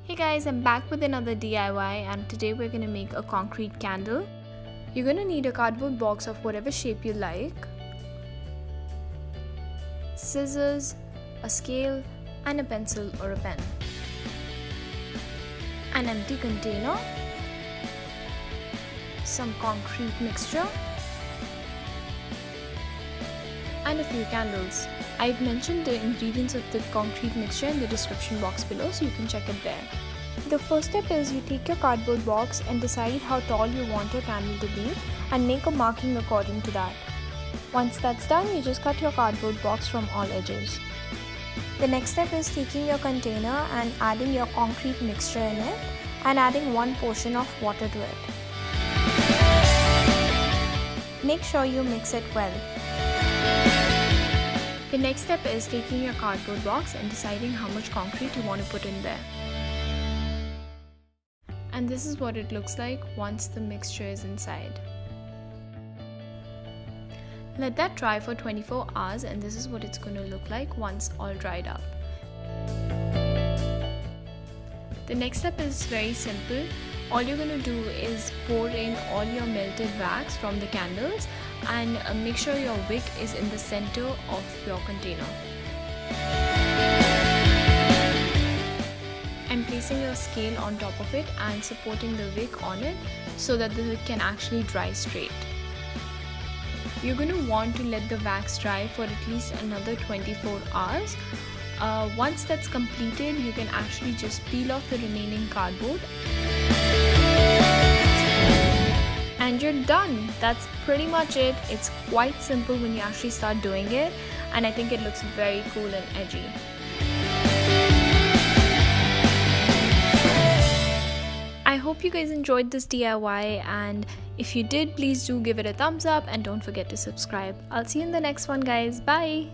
Hey guys, I'm back with another DIY and today we're going to make a concrete candle. You're going to need a cardboard box of whatever shape you like, scissors, a scale and a pencil or a pen, an empty container, some concrete mixture and a few candles. I've mentioned the ingredients of the concrete mixture in the description box below, so you can check it there. The first step is you take your cardboard box and decide how tall you want your candle to be and make a marking according to that. Once that's done, you just cut your cardboard box from all edges. The next step is taking your container and adding your concrete mixture in it and adding one portion of water to it. Make sure you mix it well. The next step is taking your cardboard box and deciding how much concrete you want to put in there. And this is what it looks like once the mixture is inside. Let that dry for 24 hours and this is what it's going to look like once all dried up. The next step is very simple. All you're going to do is pour in all your melted wax from the candles and make sure your wick is in the center of your container. I'm placing a scale on top of it and supporting the wick on it so that the wick can actually dry straight. You're going to want to let the wax dry for at least another 24 hours. Once that's completed, you can actually just peel off the remaining cardboard. And you're done. That's pretty much it. It's quite simple when you actually start doing it, and I think it looks very cool and edgy. I hope you guys enjoyed this DIY, and if you did, please do give it a thumbs up and don't forget to subscribe. I'll see you in the next one, guys. Bye!